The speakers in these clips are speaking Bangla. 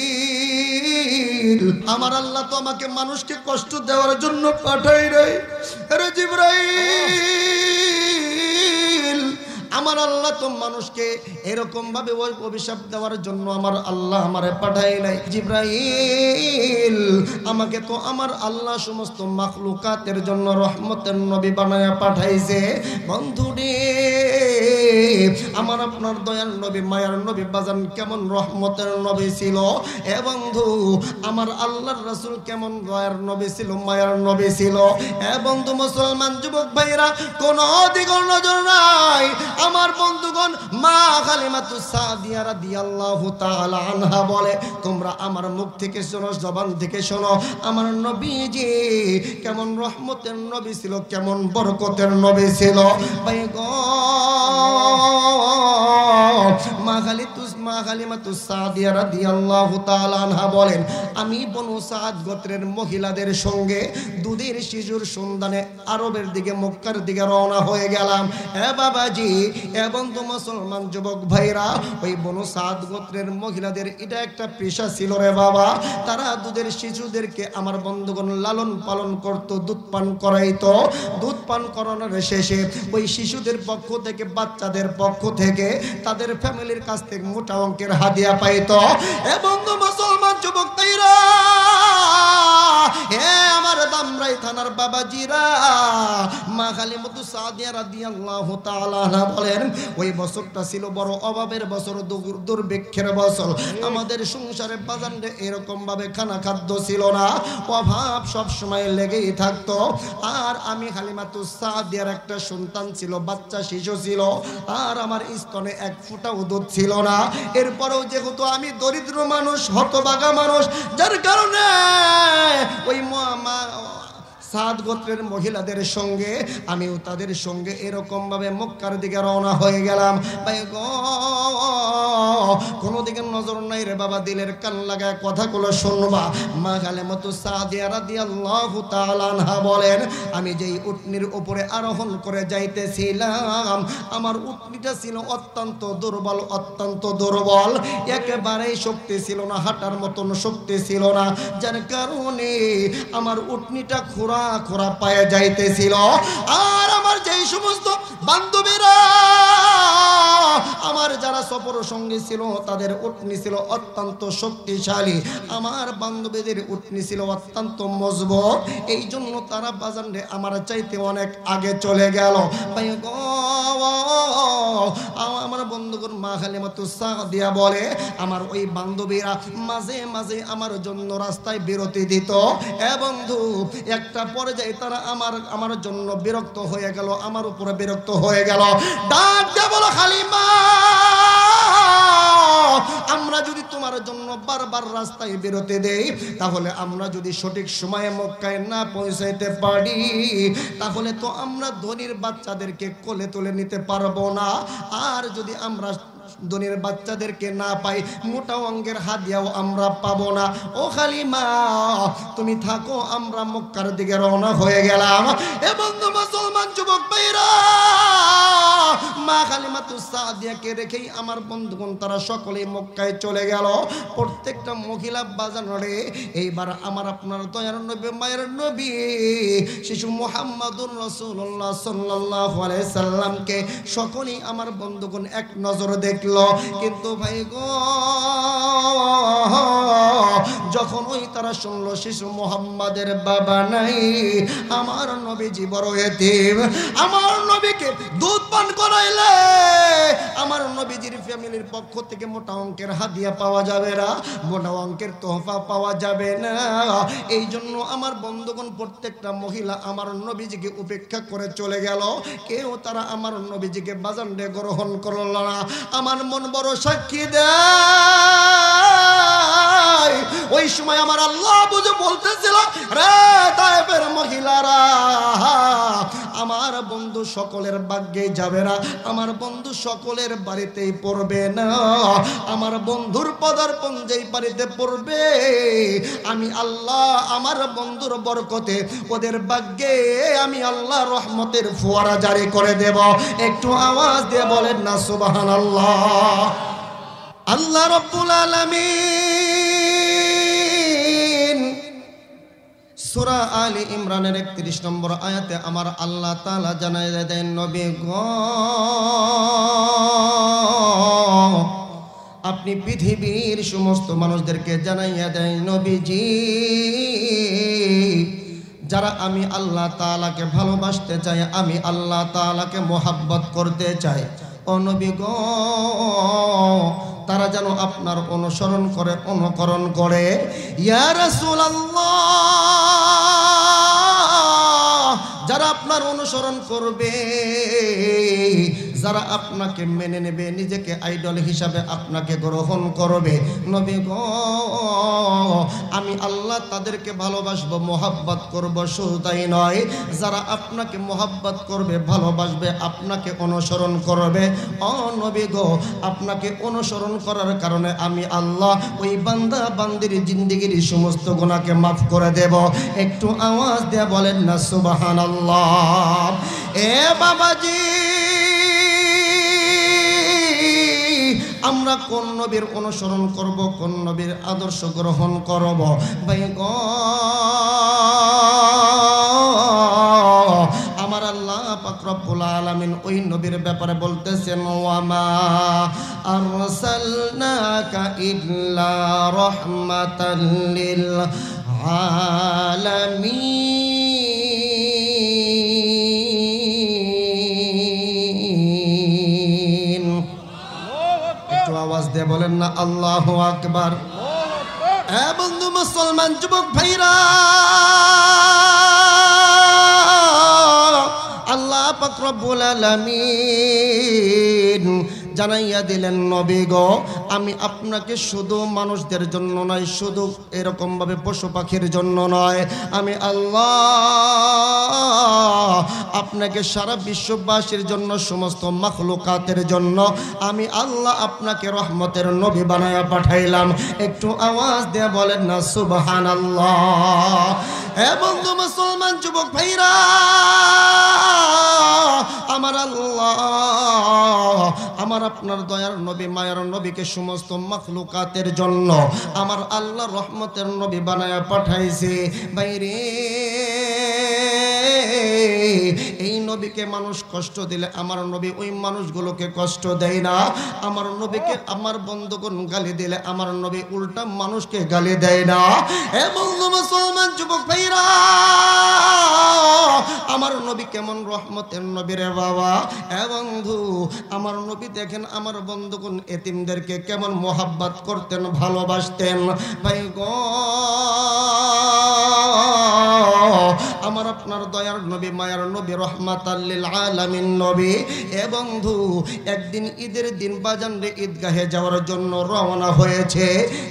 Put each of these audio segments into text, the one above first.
জিবরাইল, আমার আল্লাহ তো আমাকে মানুষকে কষ্ট দেওয়ার জন্য পাঠাই নাই। আরে জিবরাইল, আমার আল্লাহ তো মানুষকে এরকম ভাবে অভিশাপ দেওয়ার জন্য আমার আল্লাহ আমারে পাঠাই নাই। জিবরাইল, আমাকে তো আমার আল্লাহ সমস্ত মাখলুকাতের জন্য রহমতের নবী বানায়া পাঠাইছে। বন্ধুরে, আমার আপনার দয়ার নবী মায়ার নবী বাজান কেমন রহমতের নবী ছিল। এ বন্ধু, আমার আল্লাহর রাসূল কেমন দয়ার নবী ছিল, মায়ার নবী ছিল। এ বন্ধু মুসলমান যুবক ভাইরা, কোন দিকে নজর নাই। আমার বন্ধুগণ, মা হালিমাতুস সাদিয়া রাদিয়াল্লাহু তাআলা আনহা বলে, তোমরা আমার মুখ থেকে শোনো, জবান থেকে শোনো, আমার নবীজি কেমন রহমতের নবী ছিল, কেমন বরকতের নবী ছিল। ভাই গো, মা হালিমাতুস সাদিয়া রাদিয়াল্লাহু তাআলা আনহা বলেন, আমি বনু সাদ গোত্রের মহিলাদের সঙ্গে দুধের শিশুর সন্ধানে আরবের দিকে, মক্কার দিকে রওনা হয়ে গেলাম। এ বাবাজি, এবং তো মুসলমান যুবক ভাইরা, ওই বনু সাদ গোত্রের মহিলাদের এটা একটা পেশা ছিল রে বাবা। তারা দুধের শিশুদেরকে আমার বন্ধুগণ লালন পালন করত, দুধ পান করাইতো। দুধ পান করানোর শেষে ওই শিশুদের পক্ষ থেকে, বাচ্চাদের পক্ষ থেকে তাদের ফ্যামিলির কাছ থেকে মোটা অঙ্কের হাদিয়া পাইতো। এবং তো মুসলমান যুবক ভাইরা, হে আমার দামরাই থানার বাবাজিরা, মা হালিমাতুস সাদিয়া রাদিয়াল্লাহু তাআলা আনহা বলেন, ওই বছরটা ছিল বড় অভাবের বছর, দুর্ভিক্ষের বছর। আমাদের সংসারে বাজারে এরকম ভাবে খানা খাদ্য ছিল না, অভাব সব সময় লেগেই থাকতো। আর আমি হালিমাতুস সাদিয়ার একটা সন্তান ছিল, বাচ্চা শিশু ছিল, আর আমার স্তনে এক ফোঁটা দুধ ছিল না। এরপরেও যেহেতু আমি দরিদ্র মানুষ, হতভাগা মানুষ, যার কারণে ওই সাদ গোত্রের মহিলাদের সঙ্গে আমিও তাদের সঙ্গে এরকম ভাবে মক্কার দিকে রওনা হয়ে গেলাম। ভাই গো, কোনো দিকে নজর নাই রে বাবা, দিলের কান লাগায় কথাগুলো শুনবা। মা হালিমাতুস সাদিয়া রাদিয়াল্লাহু তাআলা আনহা বলেন, আমি যেই উটনির উপরে আরোহণ করে যাইতেছিলাম, আমার উটনিটা ছিল অত্যন্ত দুর্বল, অত্যন্ত দুর্বল, একেবারেই শক্তি ছিল না, হাঁটার মতন শক্তি ছিল না, যার কারণে আমার উটনিটা খোরা খোরা পায়ে যাইতেছিল। আর আমার যেই সমস্ত বান্ধবীরা, আমার যারা সফর সঙ্গী ছিল, তাদের উটনি ছিল অত্যন্ত শক্তিশালী, আমার বান্ধবীদের উটনি ছিল অত্যন্ত মজবুত। এই জন্য তারা বাজারে আমার চাইতে অনেক আগে চলে গেল। ভাই গো, আমার বন্ধুগণ, মা হালিমাতুস সাদিয়া বলে, আমার ওই বান্ধবীরা মাঝে মাঝে আমার জন্য রাস্তায় বিরতি দিত। এ বন্ধু, একটা পর্যায়ে তারা আমার জন্য বিরক্ত হয়ে গেল, আমার উপরে বিরক্ত হয়ে গেল। ডাক দিয়ে বলো, হালিমা, আমরা যদি তোমার জন্য বারবার রাস্তায় বিরতি দেই, তাহলে আমরা যদি সঠিক সময়ে মক্কায় না পৌঁছাইতে পারি, তাহলে তো আমরা ধনীর বাচ্চাদেরকে কোলে তুলে নিতে পারবো না। আর যদি আমরা ধনীর বাচ্চাদেরকে না পাই, মোটা অঙ্গের হাদিয়াও আমরা পাবো না। ও হালিমা, তুমি থাকো, আমরা মক্কার দিকে রওনা হয়ে গেলাম। এবং মুসলমান যুবক ভাইরা, মা হালিমাতুস সাদিয়াকে রেখেই আমার বন্ধুগণ তারা সকলেই মক্কায় চলে গেল। প্রত্যেকটা মহিলা বাজারে এইবার আমার আপনার দয়ার নবী, মায়ের নবী, শিশু মুহাম্মাদুর রাসূলুল্লাহ সাল্লাল্লাহু আলাইহি সাল্লামকে সকলেই আমার বন্ধুগণ এক নজর দেখলো। কিন্তু ভাই গো, যখন ওই তারা শুনলো শিশু মুহাম্মাদের বাবা নাই, আমার নবীজি বড় এতিম, আমার নবীকে দুধ পান করাইলে আমার নবীজির ফ্যামিলির পক্ষ থেকে মোটা অঙ্কের হাদিয়া পাওয়া যাবে না, মোটা অঙ্কের তোহফা পাওয়া যাবে না। এই জন্য আমার বন্ধুগণ প্রত্যেকটা মহিলা আমার নবীজিকে উপেক্ষা করে চলে গেল। কেউ তারা আমার নবীজিকে বাজারে গ্রহণ করল না। আমার মন বড় সাক্ষী দেয়, ওই সময় আমার আল্লাহ বুঝে বলতেছিল, রে তায়েফের মহিলারা, আমার বন্ধু সকলের ভাগ্যে যাবে না, আমার বন্ধু সকলের বাড়িতেই পড়বে না, আমার বন্ধুর পদার্পণ যেই বাড়িতে পড়বে, আমি আল্লাহ আমার বন্ধুর বরকতে ওদের ভাগ্যে আমি আল্লাহ রহমতের ফোয়ারা জারি করে দেব। একটু আওয়াজ দিয়ে বলেন না সুবহানাল্লাহ। আল্লাহ রাব্বুল আলামিন সূরা আলী ইমরানের 31 নম্বর আয়াতে আমার আল্লাহ তাআলা জানায় দেন, নবী গো আপনি পৃথিবীর সমস্ত মানুষদেরকে জানাইয়া দেন, নবীজি যারা আমি আল্লাহ তাআলাকে ভালোবাসতে চাই, আমি আল্লাহ তাআলাকে মোহাব্বত করতে চাই, ও নবী গো তারা যেন আপনার অনুসরণ করে, অনুকরণ করে। ইয়া রাসূলুল্লাহ, যারা আপনার অনুসরণ করবে, যারা আপনাকে মেনে নেবে, নিজেকে আইডল হিসাবে আপনাকে গ্রহণ করবে, নবী গো আমি আল্লাহ তাদেরকে ভালোবাসবো, মোহাব্বত করব। শুধু তাই নয়, যারা আপনাকে মোহাব্বত করবে, ভালোবাসবে, আপনাকে অনুসরণ করবে, ও নবী গো আপনাকে অনুসরণ করার কারণে আমি আল্লাহ ওই বান্দা বান্দির জিন্দেগির সমস্ত গুনাহকে মাফ করে দেব। একটু আওয়াজ দিয়ে বলেন না সুবহানাল্লাহ। এ বাবাজি, আমরা কোন নবীর অনুসরণ করব, কোন নবীর আদর্শ গ্রহণ করব? ভাই গো আমার আল্লাহ পাক রব্বুল আলামিন ওই নবীর ব্যাপারে বলতেছেন, ওয়ামা আরসালনাকা ইল্লা রাহমাতাল লিল আলামিন। একটু আওয়াজ দিয়ে বলেন না আল্লাহু আকবার। এ বন্ধু মুসলমান যুবক ভাইরা, আল্লাহ পাক রব্বুল আলামিন জানাইয়া দিলেন, নবী গো আমি আপনাকে শুধু মানুষদের জন্য নয়, শুধু এরকম ভাবে পশু পাখির জন্য নয়, আমি আল্লাহ আপনাকে সারা বিশ্ববাসীর জন্য, সমস্ত মাখলুকাতের জন্য আমি আল্লাহ আপনাকে রহমতের নবী বানায়া পাঠাইলাম। একটু আওয়াজ দিয়ে বলেন না সুবহানাল্লাহ। হে বন্ধু মুসলমান যুবক ভাইরা, আমার আল্লাহ আমার আপনার দয়ার নবী, মায়ার নবীকে সমস্ত মাখলুকাতের জন্য আমার আল্লাহ রহমতের নবী বানায়া পাঠাইছে। বাইরে এই নবীকে মানুষ কষ্ট দিলে আমার নবী ওই মানুষগুলোকে কষ্ট দেয় না। আমার নবীকে আমার বন্ধুগণ গালি দিলে আমার নবী উল্টা মানুষকে গালি দেয় না। এ বন্ধু মুসলমান যুবক ভাইরা, আমার নবী কেমন রহমতের নবী রে বাবা। এ বন্ধু আমার নবী দেখেন আমার বন্ধুগণ এতিমদেরকে কেমন মোহাব্বত করতেন, ভালোবাসতেন। ভাই গো আমার আপনার দয়ার নবী, মায়ার নবী, রহমাতাল লিল আলামিন নবী। এ বন্ধু একদিন ঈদের দিন বাজান রে ঈদগাহে যাওয়ার জন্য রওনা হয়েছে।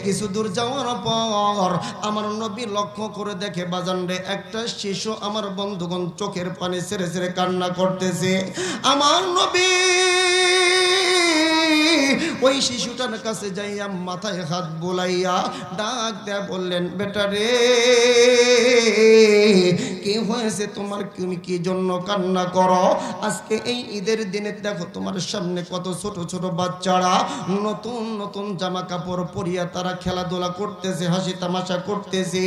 কিছু দূর যাওয়ার পর আমার নবী লক্ষ্য করে দেখে বাজান রে একটা শিশু আমার বন্ধুগণ চোখের পানি ছেড়ে ছেড়ে কান্না করতেছে। আমার নবী ওই শিশুটার কাছে যাইয়া মাথায় হাত বুলাইয়া ডাক দেয়া বললেন, বেটা রে কি হয়েছে তোমার, তুমি কি জন্য কান্না করো? আজকে এই ঈদের দিনে দেখো তোমার সামনে কত ছোট ছোট বাচ্চারা নতুন নতুন জামা কাপড় পরিয়া তারা খেলাধুলা করতেছে, হাসি তামাশা করতেছে।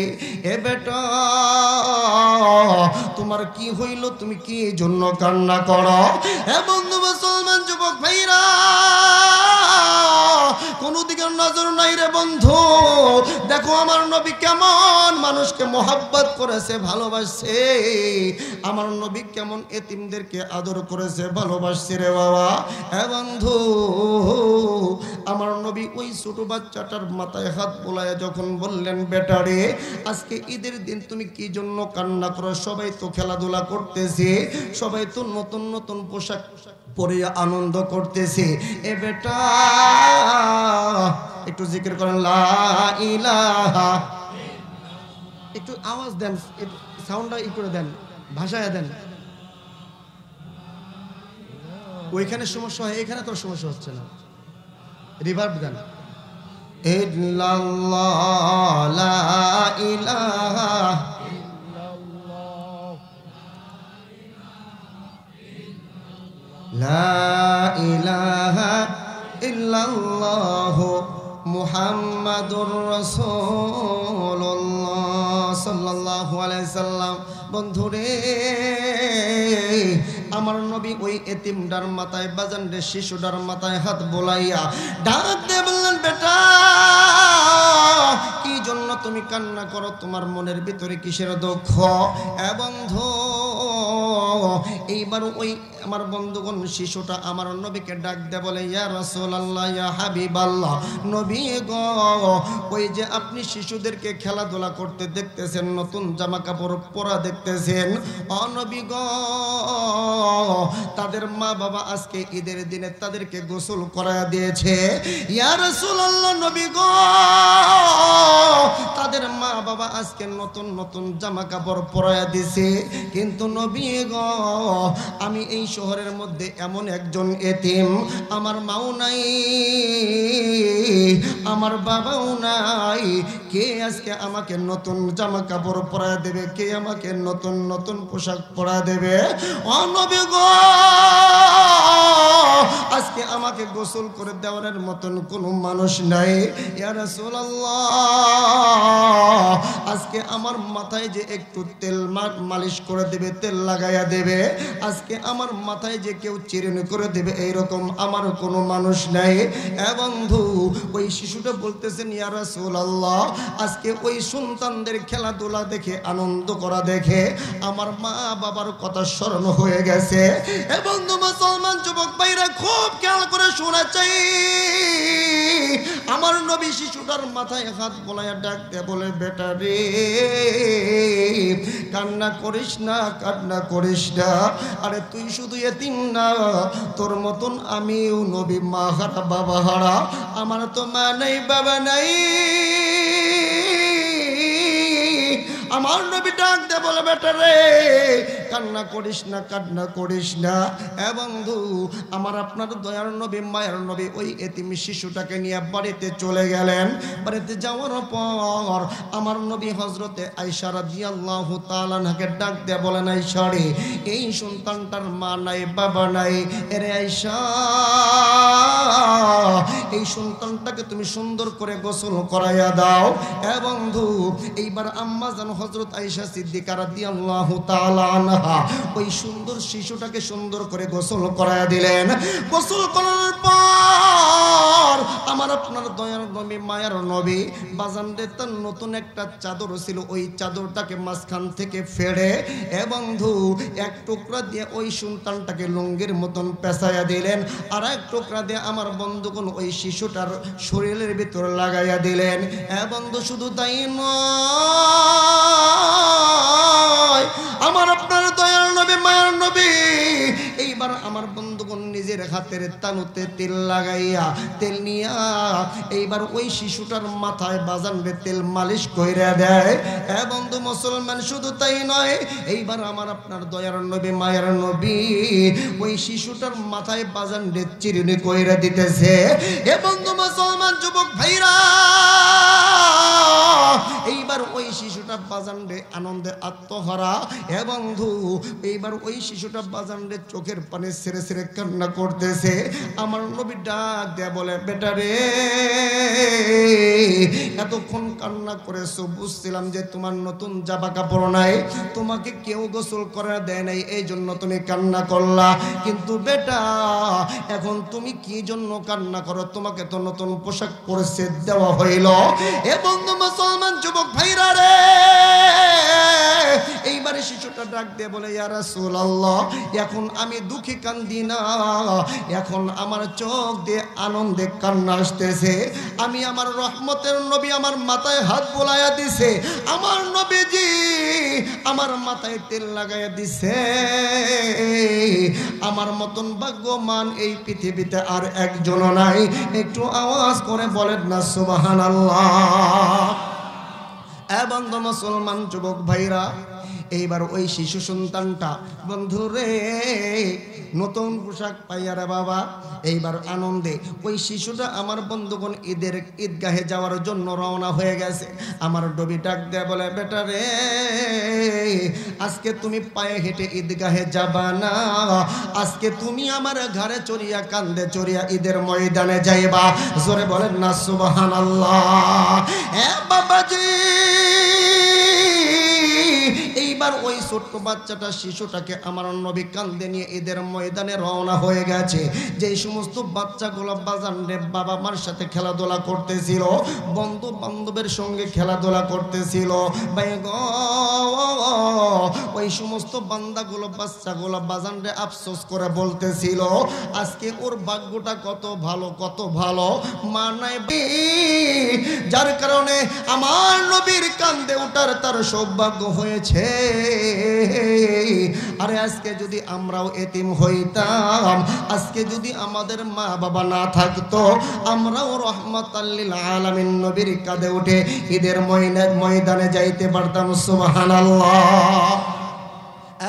এ বেটা তোমার কি হইল, তুমি কি জন্য কান্না করো? এ বন্ধু মুসলমান যুবক ভাইরা, কোন দিকে নজর নাই রে বন্ধু। দেখো আমার নবী কেমন মানুষকে মোহাব্বত করেছে, ভালোবাসছে। আমার নবী কেমন এতিমদেরকে আদর করেছে, ভালোবাসছে রে বাবা। এ বন্ধু আমার নবী ওই ছোট বাচ্চাটার মাথায় হাত বোলায় যখন বললেন, বেটা রে আজকে ঈদের দিন তুমি কি জন্য কান্না করো? সবাই তো খেলাধুলা করতেছে, সবাই তো নতুন নতুন পোশাক পরে আনন্দ করতেছে। এ বেটা একটু জিকির করেন লা ইলাহা। একটু আওয়াজ দেন, সাউন্ডটা ই করে দেন, ভাষায় দেন। ওইখানে সমস্যা হয়, এখানে তোর সমস্যা হচ্ছে না, রিভার্ব দেন। ইল্লাল্লাহ লা ইলাহা লা ইলাহা ইল্লাল্লাহু মুহাম্মাদুর রাসূলুল্লাহ সাল্লাল্লাহু সাল্লাল্লাহু আলাইহি সাল্লাম। বন্ধুরে আমার নবী ওই এতিমটার মাথায় বাজান রে শিশুটার মাথায় হাত বোলাইয়া ডাক দিয়ে বললেন, বেটা কি জন্য তুমি কান্না করো? তোমার মনের ভিতরে কিসের দুঃখ? বন্ধু এইবার ওই আমার বন্ধুগণ শিশুটা আমার নবীকে ডাক দেয়, বলে ইয়া রাসূলুল্লাহ, ইয়া হাবিবাল্লাহ, নবী গো, ওই যে আপনি শিশুদেরকে খেলাধুলা করতে দেখতেছেন, নতুন জামা কাপড় পরা দেখতেছেন, ও নবী গো, তাদের মা বাবা আজকে ঈদের দিনে তাদেরকে গোসল করায়া দিয়েছে। ইয়া রাসূলুল্লাহ, নবী গো, তাদের মা বাবা আজকে নতুন নতুন জামা কাপড় পরায়া দিছে, কিন্তু নবী গো, আমি এই শহরের মধ্যে এমন একজন এতিম, আমার মাও নাই, আমার বাবাও নাই, কে আজকে আমাকে নতুন জামা কাপড় পরায়া দেবে? কে আমাকে নতুন নতুন পোশাক পরা দেবে? ও নবী গো, আজকে আমাকে গোসল করে দেওয়ার মতন কোনো মানুষ নাই। ইয়া রাসূলুল্লাহ, আজকে আমার মাথায় যে একটু তেল মালিশ করে দেবে, তেল লাগাইয়া দেবে, আজকে আমার মাথায় যে কেউ চিরুনি করে দেবে, এইরকম আমার কোনো মানুষ নাই। বন্ধু ওই শিশুটা বলতেছেন, ইয়া রাসূলুল্লাহ, আজকে ওই সন্তানদের খেলাধুলা দেখে, আনন্দ করা দেখে আমার মা বাবার কথা স্মরণ হয়ে গেছে। বন্ধু মুসলমান যুবক ভাইরা খুব খেয়াল করে শোনা চাই, আমার নবী শিশুটার মাথায় হাত বোলাইয়া ডাক দিয়ে বলে, বেটা রে কান্না করিস না, কান্না করিস না, আরে তুই শুধু এতিম না, তোর মতন আমিও নবী, মা হারা বাবা হারা, আমার তো মা নাই বাবা নাই। আমার নবী ডাক দে বলে, বেটা রে কান্না করিস না, কান্না করিস না। বন্ধু আমার আপনার দয়ার নবী, মায়ের নবী ওই এতিম শিশুটাকে নিয়ে বাড়িতে চলে গেলেন। বাড়িতে যাওয়ার পর আমার নবী হযরতে আয়েশা রাদিয়াল্লাহু তাআলা আনহাকে ডাক দিয়ে বলেন, আয়েশা রে, এই সন্তানটার মা নাই বাবা নাই, এরে আয়েশা, এই সন্তানটাকে তুমি সুন্দর করে গোসল করাইয়া দাও। বন্ধু এইবার আম্মা জান হযরত আয়েশা সিদ্দিকা রাদিয়াল্লাহু তাআলা আনহা ওই সুন্দর শিশুটাকে সুন্দর করে গোসল করাইয়া দিলেন। গোসল করার পর আমার আপনার দয়ার নবী, মায়ার নবী বাজানদের তার নতুন একটা চাদর ছিল, ওই চাদরটাকে মাঝখান থেকে ফেড়ে বন্ধু এক টুকরা দিয়ে ওই সন্তানটাকে লুঙ্গির মতন পেঁচাইয়া দিলেন, আর এক টুকরা দিয়ে আমার বন্ধুগণ ওই শিশুটার শরীরের ভিতর লাগাইয়া দিলেন। বন্ধু শুধু তাই নয়, আমার আপনার দয়ার নবী, মায়ার নবী এইবার আমার বন্ধুগণ নিজের হাতের তালুতে তেল লাগাইয়া, তেল নিয়া এইবার ওই শিশুটার মাথায় বাজানবে তেল মালিশ কইরা দেয়। বন্ধু মুসলমান শুধু তাই নয়, এইবার আমার আপনার দয়ার নবী, মায়ার নবী ওই শিশুটার মাথায় বাজানবে চিরুনি কইরা দিতেছে। বন্ধু মুসলমান যুবক ভাইরা, এইবার ওই শিশুটা বাজানরে আনন্দে আত্মহারা। বন্ধু এইবার ওই শিশুটা বাজানরে চোখের পানি ছেড়ে ছেড়ে কান্না করতেছে। আমার নবী ডাক দেয়া বলে, বেটা রে এতক্ষণ কান্না করেছো, বুঝছিলাম যে তোমার নতুন জামা কাপড় নাই, তোমাকে কেউ গোসল করে দেয় নাই, এই জন্য তুমি কান্না করলা, কিন্তু বেটা এখন তুমি কি জন্য কান্না করো? তোমাকে তো নতুন পোশাক পরিচ্ছদ দেওয়া হইল। বন্ধু মুসলমান যুবক ভাইরা রে, এইবারে শিশুটা ডাক দিয়ে বলে, ইয়া রাসূলুল্লাহ, এখন আমি দুঃখে কান্দি না, এখন আমার চোখ দিয়ে আনন্দে কান্না আসতেছে। আমি আমার রহমতের নবী আমার মাথায় হাত বোলাইয়া দিছে, আমার নবীজি আমার মাথায় তেল লাগাইয়া দিছে, আমার মতন ভাগ্যবান এই পৃথিবীতে আর একজনও নাই। একটু আওয়াজ করে বলেন না সুবহানাল্লাহ। বন্ধু মুসলমান যুবক ভাইরা, এইবার ওই শিশু সন্তানটা বন্ধুরে নতুন পোশাক পাইয়া রে বাবা, এইবার আনন্দে ওই শিশুটা আমার বন্ধুগণ ঈদগাহে যাওয়ার জন্য রওনা হয়ে গেছে। আমার নবী ডাক দেয়া বলে, বেটা রে আজকে তুমি পায়ে হেঁটে ঈদগাহে যাবা না, আজকে তুমি আমার ঘরে চড়িয়া, কান্দে চড়িয়া ঈদের ময়দানে যাইবা। জোরে বলেন না সুবহানাল্লাহ। বাবাজি এইবার ওই ছোট্ট বাচ্চাটা শিশুটাকে আমার নবী কান্দে নিয়ে ঈদের ময়দানে রওনা হয়ে গেছে। যেই সমস্ত বাচ্চাগুলো বাজান রে বাবা মার সাথে খেলাধুলা করতেছিল, বন্ধু বান্ধবের সঙ্গে খেলাধুলা করতেছিল, ভাই গো ওই সমস্ত বান্দাগুলো বাচ্চাগুলো বাজান রে আফসোস করে বলতেছিল আজকে ওর ভাগ্যটা কত ভালো, কত ভালো মা নাই, যার কারণে আমার নবীর কান্দে ওঠার তার সৌভাগ্য হয়েছে। আরে আজকে যদি আমরাও এতিম হইতাম, আজকে যদি আমাদের মা বাবা না থাকতো, আমরাও রহমাতাল লিল আলামিন নবীর কাঁধে উঠে ঈদের ময়দানে যাইতে পারতাম। সুবহানাল্লাহ।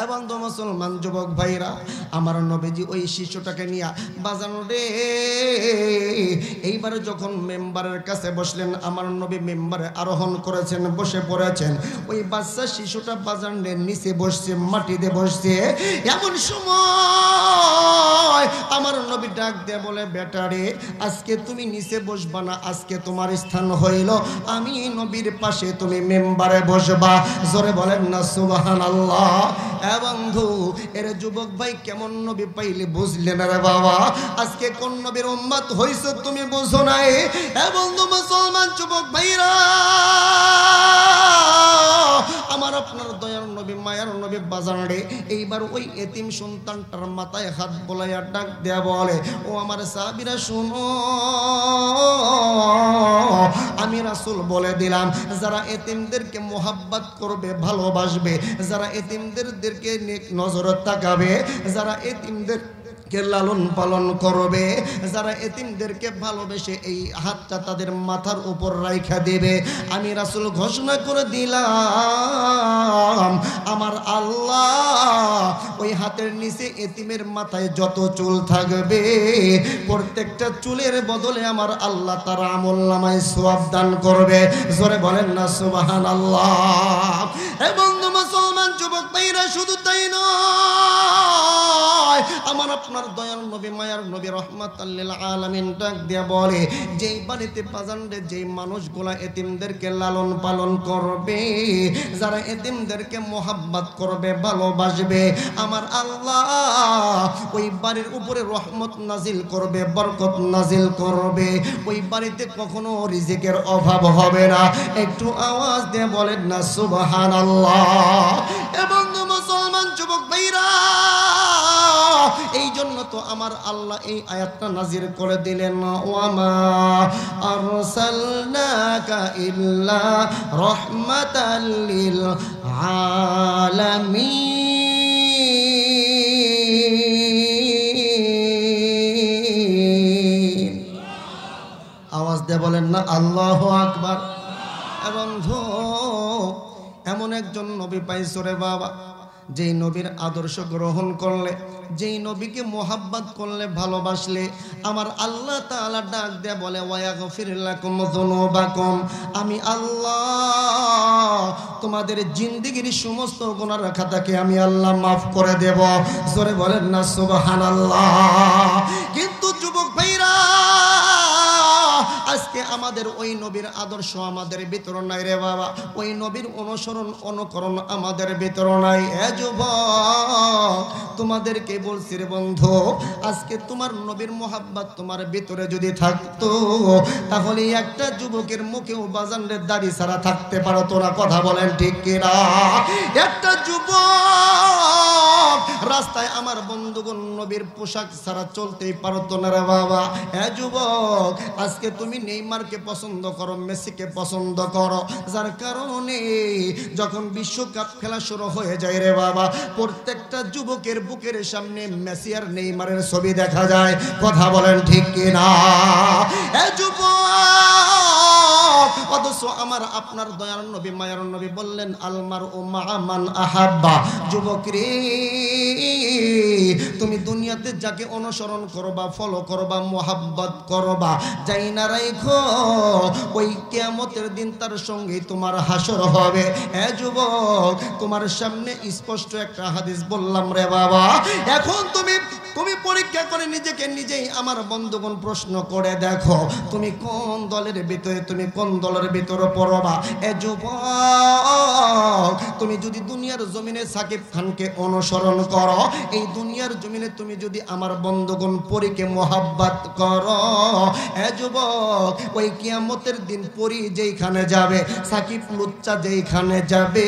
এবং তো মুসলমান যুবক ভাইরা, আমার নবীজি ওই শিশুটাকে নিয়ে বাজানো রে এইবারে যখন মেম্বারের কাছে বসলেন, আমার নবী মেম্বারে আরোহণ করেছেন, বসে পড়েছেন। ওই বাচ্চা শিশুটা বাজানের নিচে বসছে, মাটিতে বসছে। এমন সময় আমার নবী ডাক দিয়ে বলে, বেটারে আজকে তুমি নিচে বসবা না, আজকে তোমার স্থান হইল আমি নবীর পাশে, তুমি মেম্বারে বসবা। জোরে বলেন না সুবহানাল্লাহ। বন্ধু এর যুবক ভাই কেমন নবী পাইলে বুঝলেন রে বাবা? আজকে কোন নবীর উম্মত হইছো তুমি বুঝো নাই। বন্ধু মুসলমান যুবক ভাইরা, আমার আপনার দয়ার নবী মায়ার নবী বাজারে এইবার ওই এতিম সন্তানটার মাথায় হাত বোলাইয়া ডাক দেয়া বলে, ও আমার সাহাবীরা শুনো, আমি রাসূল বলে দিলাম, যারা এতিমদেরকে মোহাব্বত করবে, ভালোবাসবে, যারা এতিমদেরকে নেক নজরে তাকাবে, যারা এতিমদেরকে লালন পালন করবে, যারা এতিমদেরকে ভালোবেসে এই হাতটা তাদের মাথার উপর রাইখা দেবে, আমি রাসূল ঘোষণা করে দিলাম আমার আল্লাহ ওই হাতের নিচে এতিমের মাথায় যত চুল থাকবে প্রত্যেকটা চুলের বদলে আমার আল্লাহ তার আমলনামায় সওয়াব দান করবে। জোরে বলেন না সুবহানাল্লাহ। এবং মুসলমান যুবক ভাইরা, শুধু তাই নয়, আমার আপনার দয়ার নবী মায়ার নবী রহমাতাল লিল আলামিন ডাক দিয়া বলে, যেই বাড়িতে বাজানরে যেই মানুষগুলা এতিমদেরকে লালন পালন করবে, যারা এতিমদেরকে মোহাব্বত করবে, ভালোবাসবে, আমার আল্লাহ ওই বাড়ির উপরে রহমত নাজিল করবে, বরকত নাজিল করবে। ওই বাড়িতে কখনো রিজিকের অভাব হবে না। একটু আওয়াজ দিয়ে বলেন না সুবহানাল্লাহ। এবং মুসলমান যুবক ভাইরা, এই জন্য তো আমার আল্লাহ এই আয়াতটা নাজির করে দিলেন, ওয়ামা আরসালনাকা ইল্লা রাহমাতাল লিল আলামিন। আওয়াজ দিয়ে বলেন না আল্লাহু আকবার। এবং এমন একজন নবী পাইছো রে বাবা, যেই নবীর আদর্শ গ্রহণ করলে, যেই নবীকে মোহাব্বত করলে, ভালোবাসলে, আমার আল্লাহ তাআলা ডাক দেয়া বলে, ওয়ায়াগফির লাকুম যুনুবাকুম, আমি আল্লাহ তোমাদের জিন্দেগীর সমস্ত গুনাহ খাতাকে আমি আল্লাহ মাফ করে দেব। জোরে বলেন না সুবহানাল্লাহ। কিন্তু যুবক ভাইরা, আজকে আমাদের ওই নবীর আদর্শ আমাদের ভিতর নাই রে বাবা, ওই নবীর অনুসরণ অনুকরণ আমাদের ভিতর নাই। যুবক তোমাদেরকে বলছি রে বন্ধু, আজকে তোমার নবীর মোহাব্বত তোমার ভিতরে যদি থাকতো, তাহলে একটা যুবকের মুখেও বাজানের দাড়ি ছাড়া থাকতে পারতো না। কথা বলেন ঠিক কিনা? একটা যুবক রাস্তায় আমার বন্ধুগণ নবীর পোশাক ছাড়া চলতেই পারতো না রে বাবা। যুবক আজকে তুমি নেইমারকে পছন্দ করো, মেসিকে পছন্দ করো, যার কারণে যখন বিশ্বকাপ খেলা শুরু হয়ে যায় রে বাবা, প্রত্যেকটা যুবকের বুকের সামনে মেসি আর নেইমারের ছবি দেখা যায়। কথা বলেন ঠিক কিনা? যুবক, অথচ আমার আপনার দয়ার নবী মায়ার নবী বললেন, আলমার ও মামান আহাব্বা। যুবক রে, তুমি দুনিয়াতে যাকে অনুসরণ করবা, ফলো করবা, মোহাব্বত করবা, যাই না রাইখো, ওই কিয়ামতের দিন তার সঙ্গে তোমার হাসর হবে। যুবক তোমার সামনে স্পষ্ট একটা হাদিস বললাম রে বাবা। এখন তুমি তুমি পরীক্ষা করে নিজেকে নিজেই আমার বন্ধুগণ প্রশ্ন করে দেখো, তুমি কোন দলের ভিতরে, তুমি কোন দলের ভিতরে পড়বা। এ যুবক, তুমি যদি দুনিয়ার জমিনে সাকিব খানকে অনুসরণ করো, এই দুনিয়ার জমিনে তুমি যদি আমার বন্ধুগণ পরীকে মোহাব্বত করো, এ যুবক, ওই কিয়ামতের দিন পরি যেইখানে যাবে, সাকিব লুচ্চা যেইখানে যাবে,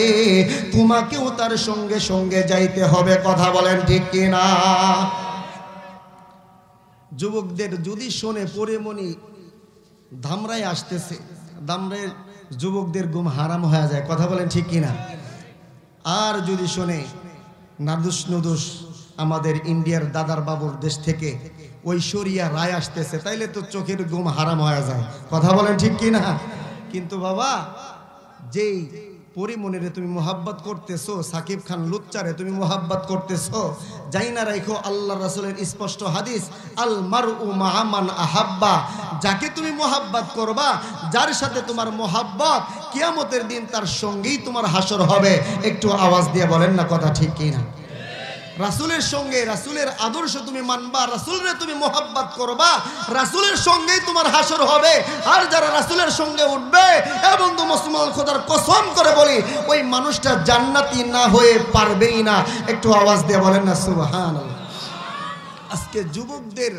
তোমাকেও তার সঙ্গে সঙ্গে যাইতে হবে। কথা বলেন ঠিক কিনা? যুবকদের যদি শোনে পরিমণি ধামরায় আসতেছে, ধামরায় যুবকদের ঘুম হারাম হয়ে যায়। কথা বলেন ঠিক কিনা? আর যদি শোনে নাদুস নুদুস আমাদের ইন্ডিয়ার দাদার বাবুর দেশ থেকে ঐশ্বরিয়া রায় আসতেছে, তাইলে তো চোখের ঘুম হারাম হয়ে যায়। কথা বলেন ঠিক কিনা? কিন্তু বাবা, যেই পরিমনিরে তুমি মোহাব্বত করতেছো, সাকিব খান লুচ্চারে তুমি মোহাব্বত করতেছো, যাই না রাখো আল্লাহ রাসূলের স্পষ্ট হাদিস, আল মারউ মা মান আহাব্বা, যাকে তুমি মোহাব্বত করবা, যার সাথে তোমার মোহাব্বত, কিয়ামতের দিন তার সঙ্গেই তোমার হাসর হবে। একটু আওয়াজ দিয়ে বলেন না কথা ঠিক কিনা? রাসূলের সঙ্গে, রাসূলের আদর্শ তুমি মানবা, রাসূলরে তুমি মোহাব্বত করবা, রাসূলের সঙ্গেই তোমার হাসর হবে। আর যারা রাসূলের সঙ্গে উঠবে, এ বন্ধু মুসলমান খোদার কসম করে বলি, ওই মানুষটা জান্নাতি না হয়ে পারবেই না। একটু আওয়াজ দিয়ে বলেন না সুবহানাল্লাহ। আজকে যুবকদের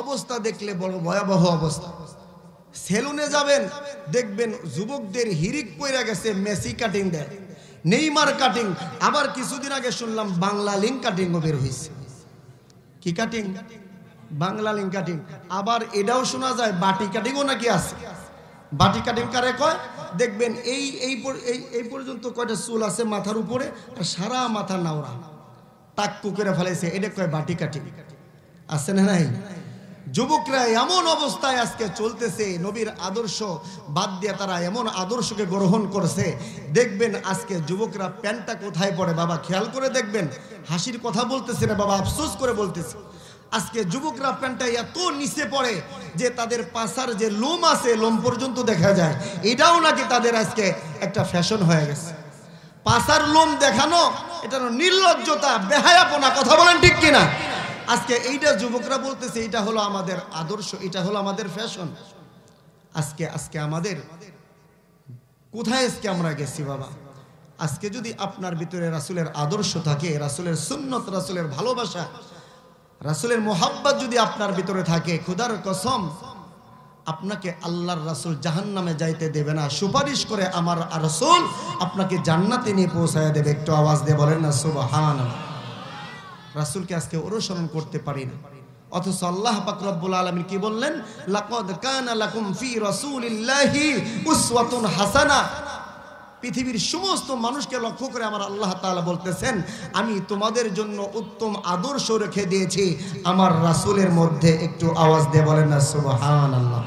অবস্থা দেখলে বড় ভয়াবহ অবস্থা। সেলুনে যাবেন, দেখবেন যুবকদের হিরিক পইরা গেছে, মেসি কাটিং দেয়, নেইমার কাটিং, আবার কিছুদিন আগে শুনলাম বাংলা লিঙ্ক কাটিংও বের হয়েছে। কি কাটিং? Bangla link cutting. আবার এটাও শোনা যায় বাটি কাটিংও নাকি আছে। বাটি কাটিং কারে কয়? দেখবেন এই পর্যন্ত কয়টা চুল আছে মাথার উপরে, আর সারা মাথা নাওরা টাক্কু করে ফেলেছে, এটা কয় বাটি কাটিং। আছে না নাই? যুবকরা এমন অবস্থায় আজকে চলতেছে, নবীর আদর্শ বাদ দিয়ে তারা এমন আদর্শকে গ্রহণ করছে। দেখবেন আজকে যুবকরা প্যান্টটা কোথায় পড়ে বাবা, খেয়াল করে দেখবেন। হাসির কথা বলতেছে না বাবা, আফসোস করে বলতেছে। আজকে যুবকরা প্যান্টটা এত নিচে পড়ে যে তাদের পাছার যে লোম আছে, লোম পর্যন্ত দেখা যায়। এটাও নাকি তাদের আজকে একটা ফ্যাশন হয়ে গেছে। পাছার লোম দেখানো, এটা নির্লজ্জতা, বেহায়াপনা। কথা বলেন ঠিক কিনা? আজকে এইটা যুবকরা বলতেছে এটা হলো আমাদের আদর্শ, এটা হলো আমাদের ফ্যাশন। আজকে আমাদের কোথায় আজকে আমরা গেছি বাবা? আজকে যদি আপনার ভিতরে রাসূলের আদর্শ থাকে, রাসূলের সুন্নত, রাসূলের ভালোবাসা, রাসূলের মোহাব্বত যদি আপনার ভিতরে থাকে, খোদার কসম আপনাকে আল্লাহর রাসূল জাহান্নামে যাইতে দেবে না। সুপারিশ করে আমার রাসূল আপনাকে জান্নাতে নিয়ে পৌঁছায় দেবে। একটু আওয়াজ দিয়ে বলেন না সুবহানাল্লাহ। রাসূলকে আজকে অনুসরণ করতে পারি না, অথচ আল্লাহ পাক রব্বুল আলামিন কি বললেন? লাকাদ কানা লাকুম ফি রাসূলিল্লাহি উসওয়াতুন হাসানা। পৃথিবীর সমস্ত মানুষকে লক্ষ্য করে আমার আল্লাহ তাআলা বলতেছেন, আমি তোমাদের জন্য উত্তম আদর্শ রেখে দিয়েছি আমার রাসূলের মধ্যে। একটু আওয়াজ দিয়ে বলেন না সুবহানাল্লাহ।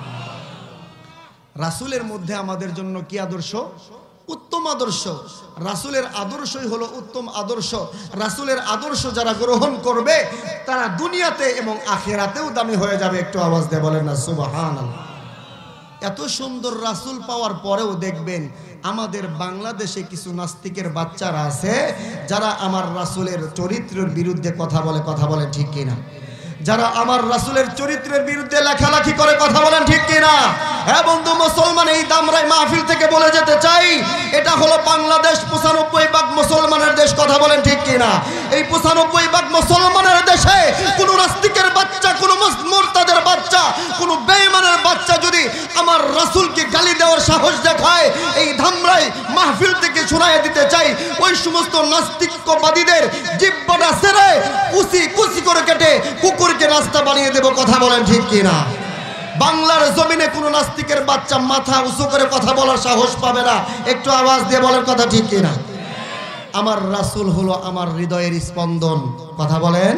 রাসূলের মধ্যে আমাদের জন্য কি আদর্শ? উত্তম আদর্শ। রাসূলের আদর্শই হলো উত্তম আদর্শ। রাসূলের আদর্শ যারা গ্রহণ করবে, তারা দুনিয়াতে এবং আখিরাতেও দামি হয়ে যাবে। একটু আওয়াজ দিয়ে বলেন না সুবহানাল্লাহ। এত সুন্দর রাসূল পাওয়ার পরেও দেখবেন আমাদের বাংলাদেশে কিছু নাস্তিকের বাচ্চারা আছে, যারা আমার রাসূলের চরিত্রের বিরুদ্ধে কথা বলে। কথা বলে ঠিক কিনা? যারা আমার রাসূলের চরিত্রের বিরুদ্ধে লেখালেখি করে। কথা বলেন ঠিক কিনা? হ্যাঁ বন্ধু মুসলমান, এই দামরাই মাহফিল থেকে বলে যেতে চাই, এটা হলো বাংলাদেশ 95% মুসলমানের দেশ। কথা বলেন ঠিক কিনা? এই 95% মুসলমানের দেশে কোন নাস্তিকের বাচ্চা, কোন মুরতাদের বাচ্চা, কোন বেঈমানের বাচ্চা যদি আমার রাসূলকে গালি দেওয়ার সাহস দেখায়, এই ধামরাই মাহফিল থেকে শোনায় দিতে চাই, ওই সমস্ত নাস্তিকবাদীদের জিহ্বাটা ছেড়ে কুচি কুচি করে কেটে কুকুরকে রাস্তা বানিয়ে দেব। কথা বলেন ঠিক কিনা? বাংলার জমিনে কোন নাস্তিকের বাচ্চা মাথা উঁচু করে কথা বলার সাহস পাবে না। একটু আওয়াজ দিয়ে বলেন কথা ঠিক কিনা? আমার রাসূল হলো আমার হৃদয়ের স্পন্দন। কথা বলেন।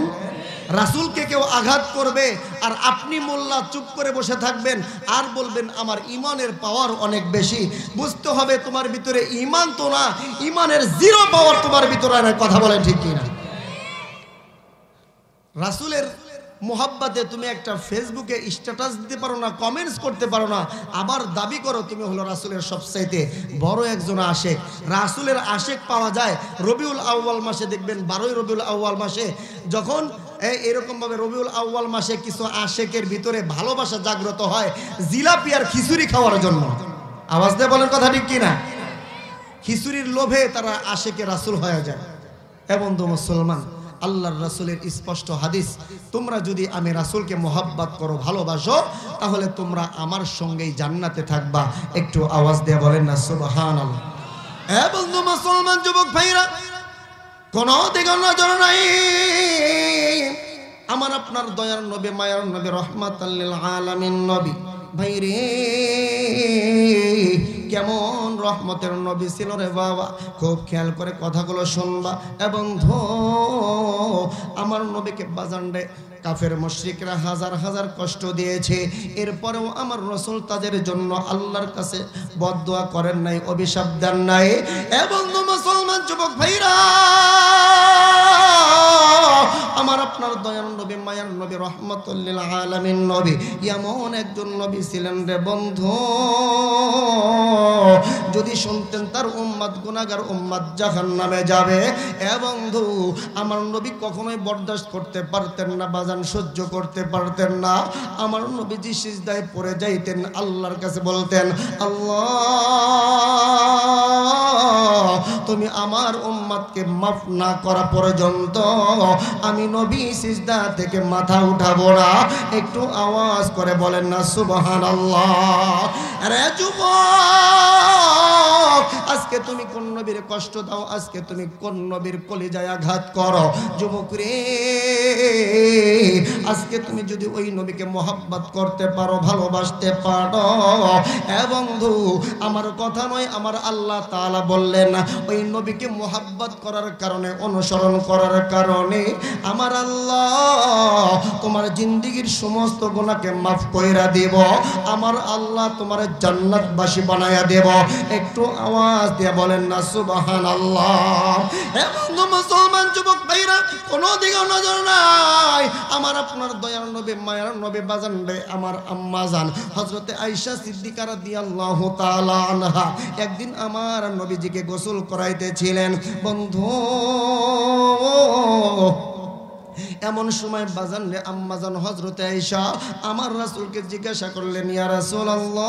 রাসূলকে কেউ আঘাত করবে আর আপনি মোল্লা চুপ করে বসে থাকবেন আর বলবেন আমার ইমানের পাওয়ার অনেক বেশি, বুঝতে হবে তোমার ভিতরে ইমান তো না, ইমানের জিরো পাওয়ার তোমার ভিতরে নাই। কথা বলেন ঠিক কিনা? রাসূলের মোহাব্বতে তুমি একটা ফেসবুকে স্ট্যাটাস দিতে পারো না, কমেন্টস করতে পারো না, আবার দাবি করো তুমি হলো রাসূলের সবচাইতে বড় একজন আশেক। রাসূলের আশেক পাওয়া যায় রবিউল আউয়াল মাসে। দেখবেন 12ই রবিউল আউয়াল মাসে যখন এরকম ভাবে রবিউল আউয়াল মাসে কিছু আশেকের ভিতরে ভালোবাসা জাগ্রত হয় জিলাপি আর খিচুড়ি খাওয়ার জন্য। আওয়াজ দিয়ে বলেন কথা ঠিক কিনা? খিচুড়ির লোভে তারা আশেকে রাসূল হয়ে যায়। এবং তো মুসলমান, আল্লাহর রাসূলের স্পষ্ট হাদিস, তোমরা যদি আমি রাসূলকে মোহাব্বত করো, ভালোবাসো, তাহলে তোমরা আমার সঙ্গেই জান্নাতে থাকবা। একটু আওয়াজ দিয়ে বলেন না সুবহানাল্লাহ। এবং তো মুসলমান যুবক ভাইরা, কোন দিকে নজর নাই আমার আপনার দয়ার নবী, মায়ার নবী, রহমাতাল লিল আলামিন নবী। ভাইরে কেমন রহমতের নবী ছিল রে বাবা, খুব খেয়াল করে কথাগুলো শুনবা। এবং আমার নবীকে বাজানডে কাফের মুশরিকরা হাজার হাজার কষ্ট দিয়েছে, এরপরেও আমার রাসূল তাদের জন্য আল্লাহর কাছে বদদুয়া করেন নাই, অভিশাপ দেন নাই। এবং মুসলমান যুবক ভাইরা, আমার আপনার দয়ার নবী, মায়ার নবী, রহমাতুল লিল আলামিন নবী এমন একজন নবী ছিলেন রে বন্ধু, যদি শুনতেন তার উম্মত গুনাহগার উম্মত জাহান্নামে যাবে, এ বন্ধু আমার নবী কখনোই বরদাস্ত করতে পারতেন না, বাজান সহ্য করতে পারতেন না। আমার নবীজি সিজদায় পড়ে যাইতেন, আল্লাহর কাছে বলতেন, আল্লাহ তুমি আমার উম্মতকে মাফ না করা পর্যন্ত আমি নবী সিজদা থেকে মাথা উঠাবো না। একটু আওয়াজ করে বলেন না সুবহানাল্লাহ। আরে যুবক, আজকে তুমি কোন নবীর কষ্ট দাও, আজকে তুমি কোন নবীর কলিজায় আঘাত করো? যুবক রে, আজকে তুমি যদি ওই নবীকে মোহাব্বত করতে পারো, ভালোবাসতে পারো, এ বন্ধু আমার কথা নয়, আমার আল্লাহ তাআলা বললেন ওই নবীকে মোহাব্বত করার কারণে, অনুসরণ করার কারণে আমার আল্লাহ তোমার জিন্দেগীর সমস্ত গুনাহকে মাফ কইরা দেব, আমার আল্লাহ তোমার জান্নাতবাসী বানায়া দেব। একটু আওয়াজ দিয়ে বলেন না সুবহানাল্লাহ। এবং মুসলমান যুবক ভাইরা, কোনো দিকে নজর নাই আমার আপনার দয়ার নবী, মায়ার নবী, বাজান রে আমার আম্মা জান হযরতে আয়েশা সিদ্দিকা রাদিয়াল্লাহু তাআলা আনহা একদিন আমার নবীজিকে গোসল করাইতেছিলেন। বন্ধু এমন সময় বাজান রে আম্মাজান হযরতে আয়েশা আমার রাসূলকে জিজ্ঞাসা করলেন, ইয়া রাসূলুল্লাহ,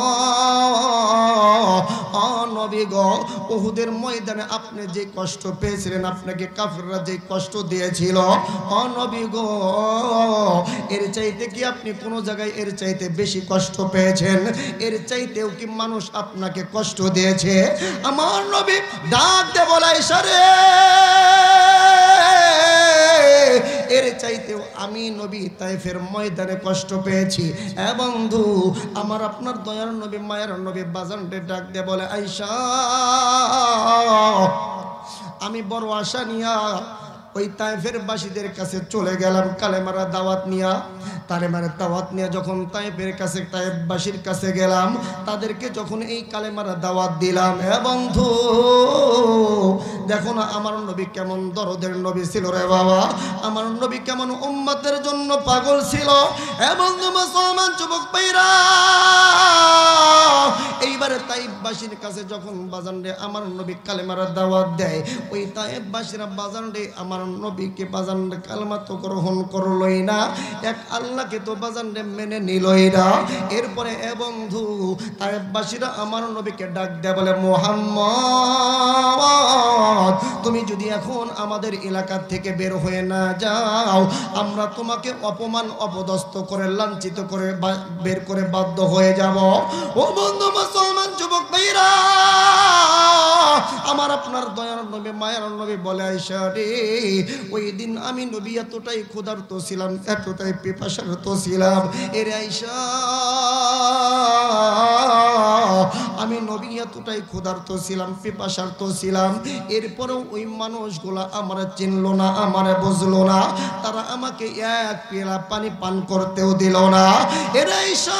ও নবী গো, উহুদের ময়দানে আপনি যে কষ্ট পেয়েছিলেন, আপনাকে কাফেররা যে কষ্ট দিয়েছিল, ও নবী গো, এর চাইতে কি আপনি কোন জায়গায় এর চাইতে বেশি কষ্ট পেয়েছেন? এর চাইতেও কি মানুষ আপনাকে কষ্ট দিয়েছে? আমার নবী ডাক দিয়ে বলে, আয়েশা রে, এর চাইতেও আমি নবী তায়েফের ময়দানে কষ্ট পেয়েছি। এ বন্ধু আমার আপনার দয়ার নবী, মায়ের নবী বাজানকে ডাক দিয়ে বলে, আয়েশা আমি বড় আশা নিয়া ওই তায়েফের বাসীদের কাছে চলে গেলাম কালেমার দাওয়াত নিয়া। কালেমার দাওয়াত নিয়ে যখন তায়েফের কাছে, তায়েফবাসীর কাছে গেলাম, তাদেরকে যখন এই কালেমার দাওয়াত দিলাম, এ বন্ধু দেখো না আমার নবী কেমন দরদের নবী ছিল রে বাবা, আমার নবী কেমন উম্মতের জন্য পাগল ছিল। এ বন্ধু মুসলমান যুবক ভাইরা, এইবারে তায়েফবাসীর কাছে যখন বাজান রে আমার নবী কালেমার দাওয়াত দেয়, ওই তায়েফবাসীরা বাজান রে আমার নবীকে বাজান রে কালেমা তো গ্রহণ করলই না, এক আল্লাহকে তো বাজান রে মেনে নিলই না। এরপরে এ বন্ধু তায়েফবাসীরা আমার নবীকে ডাক দেয়, বলে, মুহাম্মদ তুমি যদি এখন আমাদের এলাকা থেকে বের হয়ে না যাও, আমরা তোমাকে অপমান অপদস্থ করে, লাঞ্ছিত করে বের করে বাধ্য হয়ে যাব। ও বন্ধু মুসলমান যুবক ভাইরা, আমার আপনার দয়ার নবী, মায়ের নবী বলে, আয়েশা রে, ওই দিন আমি নবী এতটাই ক্ষুধার্ত ছিলাম, এতটাই পিপাসার্ত ছিলাম, এর আয়েশা আমি নবী এতটাই ক্ষুধার্ত ছিলাম, পিপাসার্ত ছিলাম, এরপরেও ওই মানুষগুলা আমার চিনলো না, আমারে বুঝলো না, তারা আমাকে এক পেলা পানি পান করতেও দিল না। এর আয়েশা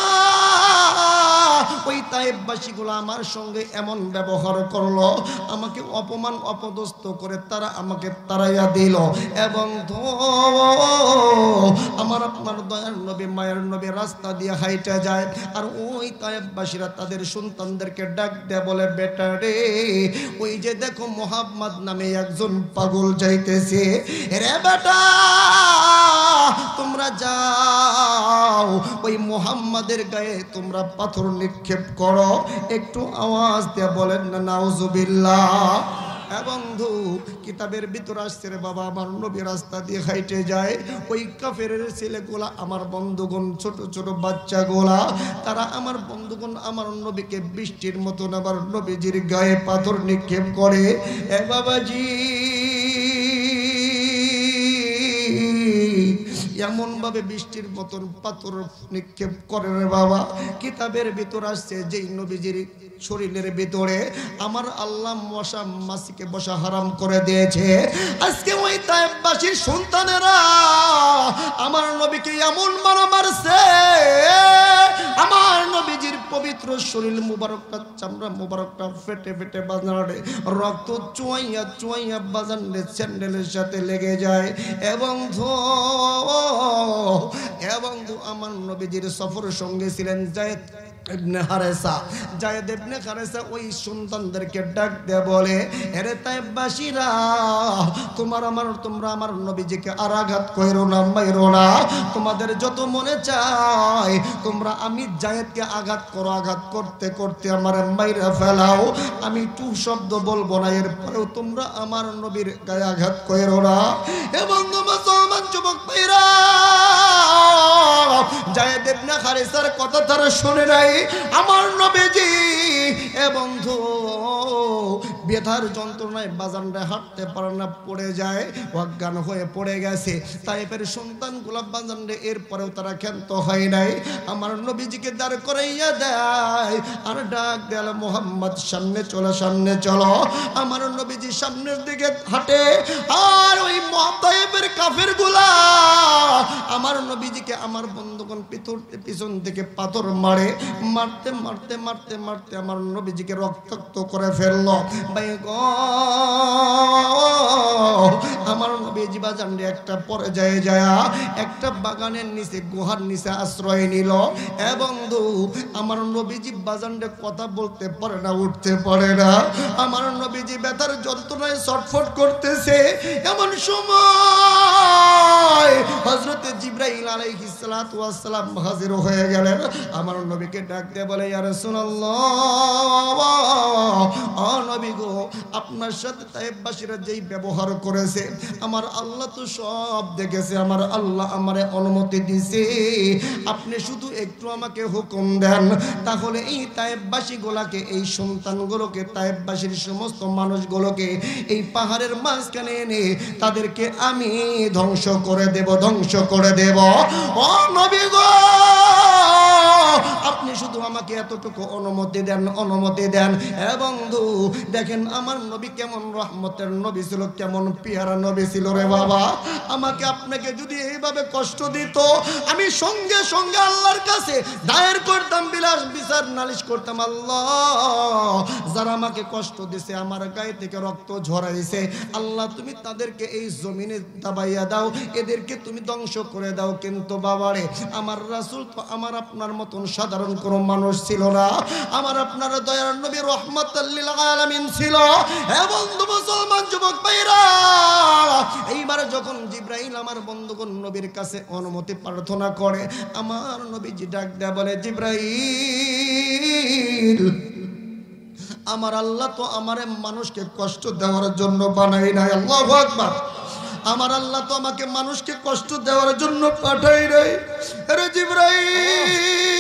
ওই তায়েফবাসীগুলো আমার সঙ্গে এমন ব্যবহার করলো, আমাকে অপমান অপদস্থ করে তারা আমাকে তাড়াইয়া দিল। এবং আমার আপনার দয়ার নবী, মায়ের নবী রাস্তা দিয়ে হাইটা যায়, আর ওই তায়েফবাসীরা তাদের সন্তানদেরকে ডাক দেয়, বলে, বেটা রে, ওই যে দেখো মুহাম্মদ নামে একজন পাগল যাইতেছে, রে বেটা তোমরা যাও ওই মুহাম্মাদের গায়ে তোমরা পাথর নিক্ষেপ করো। একটু আওয়াজ দিয়ে বলেন না নাউজুবিল্লাহ। বন্ধু কিতাবের ভিতর আসছে রে বাবা, আমার নবী রাস্তা দিয়ে হাইটে যায়, ওই কাফেরের ছেলেগুলা আমার বন্ধুগণ, ছোট ছোট বাচ্চাগুলা, তারা আমার বন্ধুগণ আমার নবীকে বৃষ্টির মতন আমার নবীজির গায়ে পাথর নিক্ষেপ করে। এ বাবাজি এমন ভাবে বৃষ্টির মতন পাথর নিক্ষেপ করে রে বাবা, কিতাবের ভিতর আসছে যেই নবীজির শরীরের ভিতরে আমার আল্লাহ মশা মাছিকে বসা হারাম করে দিয়েছে। আজকে ওই তায়েফবাসীর সন্তানেরা আমার নবীকে এমন মারা মারছে, আমার নবীজির পবিত্র শরীর মুবারকটা, চামড়া মুবারকটা ফেটে ফেটে বাজারে রক্ত চুয়াইয়া চুয়াইয়া বাজারে স্যান্ডেলের সাথে লেগে যায়। এবং আমার নবীজির সফরের সঙ্গে ছিলেন যায়েদ ইবনে হারেসা। যায়েদ ইবনে হারেসা ওই সন্তানদেরকে ডাক দিয়ে বলে, আরে তায়েফবাসীরা তোমরা আমার নবীজিকে আর আঘাত কইরো না, মাইরো না, তোমাদের যত মনে চায় তোমরা আমি যায়েদকে আঘাত করো, আঘাত করতে করতে আমার মাইরা ফেলাও, আমি টু শব্দ বলবো না, এরপরেও তোমরা আমার নবীর গায়ে আঘাত কইরো না। এবং মুসলমান যুবক ভাইরা যায়েদ ইবনে হারেসার কথা তারা শুনে নাই। আমার নবীজি বন্ধু ব্যথার যন্ত্রণায় বাজারে হাঁটতে পারে না, পড়ে যায়, অজ্ঞান হয়ে পড়ে গেছে। তায়েফের সন্তানগুলা বাজারে এরপরেও তারা ক্ষান্ত হয় নাই। আমার নবীজিকে দাঁড় করাইয়া দেয় আর ডাক দেয়, মুহাম্মদ সামনে চলো, সামনে চলো। আমার নবীজি সামনের দিকে হাঁটে আর ওই তায়েফের কাফেরগুলা আমার নবীজিকে আমার বন্ধুগণ পিছন থেকে পাথর মারে, মারতে মারতে মারতে মারতে আমার নবীজিকে রক্তাক্ত করে ফেললো। ভাই গো আমার নবীজি বাজারে একটা পর্যায়ে যায় একটা বাগানের নিচে, গুহার নিচে আশ্রয় নিল। বন্ধু আমার নবীজি বাজারে কথা বলতে পারে না, উঠতে পারে না। আমার নবীজি ব্যথার যন্ত্রণায় ছটফট করতেছে। এমন সময় হযরতে জিবরাইল আলাইহিস সালাতু ওয়াস সালাম হাজির হয়ে গেলেন। আমার নবীকে ডাক দিয়ে বলে, ইয়া রাসূলুল্লাহ, ও নবী গো, আপনার সাথে তায়েফবাসীরা যেই ব্যবহার করেছে আমার আল্লাহ তো সব দেখেছে, আমার আল্লাহ আমারে অনুমতি দিয়েছে, আপনি শুধু একটু আমাকে হুকুম দেন, তাহলে এই তায়েফবাসীগুলোকে, এই সন্তানগুলোকে, তায়েফবাসীর সমস্ত মানুষগুলোকে এই পাহাড়ের মাঝখানে এনে তাদেরকে আমি ধ্বংস করে দেব, ধ্বংস করে দেব। ও নবী গো, আপনি শুধু আমাকে এতটুকু অনুমতি দেন, অনুমতি দেন। বন্ধু দেখেন আমার নবী কেমন রহমতের নবী ছিল, কেমন পেয়ারা নবী ছিল রে বাবা। আমাকে আপনাকে যদি এইভাবে কষ্ট দিত, আমি সঙ্গে সঙ্গে আল্লাহর কাছে দায়ের করতাম, বিচার নালিশ করতাম, আল্লাহ যারা আমাকে কষ্ট দিছে, আমার গায়ে থেকে রক্ত ঝরাইছে, আল্লাহ তুমি তাদেরকে এই জমিনে দাবাইয়া দাও, এদেরকে তুমি ধ্বংস করে দাও। কিন্তু বাবারে আমার রাসূল তো আমার আপনার মতন সাধারণ কোনো মানুষ ছিল না, আমার আপনার দয়ার নবী রহমাতাল লিল আলামিন ছিল। বন্ধু মুসলমান যুবক ভাইরা, এইবার যখন জিবরাইল আমার বন্ধুগণ নবীর কাছে অনুমতি প্রার্থনা করে, আমার নবীজি ডাক দেয়া বলে, জিবরাইল, আমার আল্লাহ তো আমারে মানুষকে কষ্ট দেওয়ার জন্য বানাই নাই। আল্লাহু আকবার। আমার আল্লাহ তো আমাকে মানুষকে কষ্ট দেওয়ার জন্য পাঠাই নাই। আরে জিবরাইল,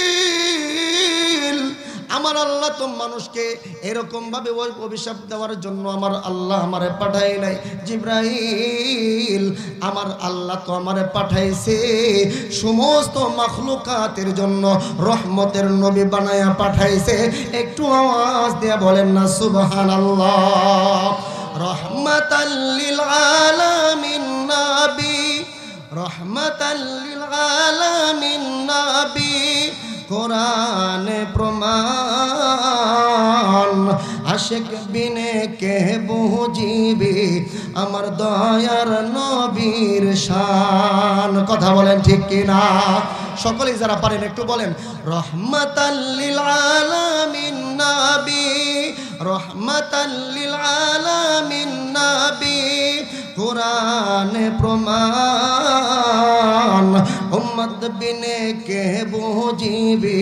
আমার আল্লাহ তো মানুষকে এরকম ভাবে অভিশাপ দেওয়ার জন্য আমার আল্লাহ আমারে পাঠাই নাই। জিবরাইল, আমার আল্লাহ তো আমারে পাঠাইছে সমস্ত মাখলুকাতের জন্য, রহমতের নবী বানায়া পাঠাইছে। একটু আওয়াজ দিয়ে বলেন না সুবহানাল্লাহ। রহমাতাল লিল আলামিন নবী, রহমাতাল লিল আলামিন নবী, কোরআনে প্রমাণ, আশিক বিনে কে বুঝিবে আমার দয়ার নবীর শান। কথা বলেন ঠিক কিনা? সকলেই যারা পারেন একটু বলেন, রহমাতাল লিল আলামিন নবী, রহমাতাল লিল আলামিন নবী কুরআনে প্রমাণ উম্মত বিনে কে বুঝিবি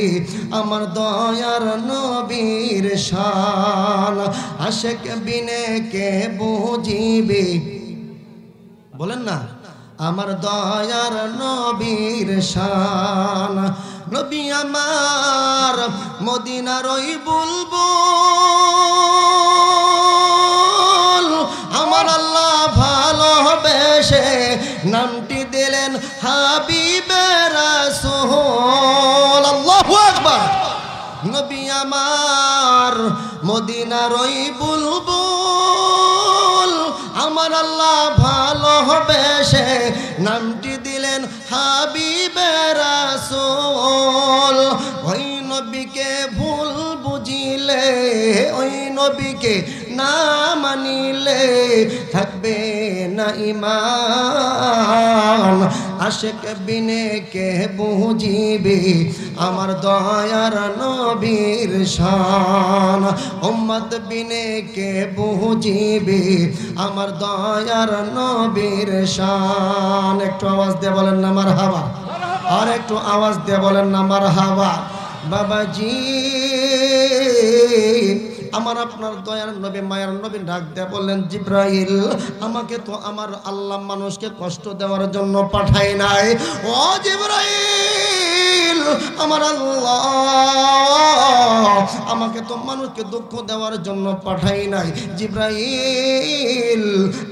আমার দয়ার নবীর শান আশিক বিনে কে বুঝিবি বলেন না আমার দয়ার নবীর শান নবী আমার মদিনার ওই বুলবুল আমার আল্লাহ ভালোবেসে নামটি দিলেন হাবিবে রাসূল আল্লাহু আকবার নবী আমার মদিনার ওই বুলবুল আমার আল্লাহ ভালোবেসে নামটি দিলেন হাবিবে রাসূল ওই নবীকে ভুল বুঝিলে ওই নবীকে না মানিলে থাকবে না ঈমান আশিক বিনে কে বুঝিবে আমার দয়ার নবীর শান উম্মত বিনে কে বুঝিবে আমার দয়ার নবীর শান একটু আওয়াজ দিয়ে বলেন না মারহাবা আর একটু আওয়াজ দিয়ে বলেন না মারহাবা বাবাজি আমার আপনার দয়ার নবী মায়ার নবী ডাক দিয়ে বললেন জিব্রাইল আমাকে তো আমার আল্লাহ মানুষকে কষ্ট দেওয়ার জন্য পাঠায় নাই ও জিব্রাইল আমার আল্লাহ আমাকে তো মানুষকে দুঃখ দেওয়ার জন্য পাঠাই নাই জিব্রাইল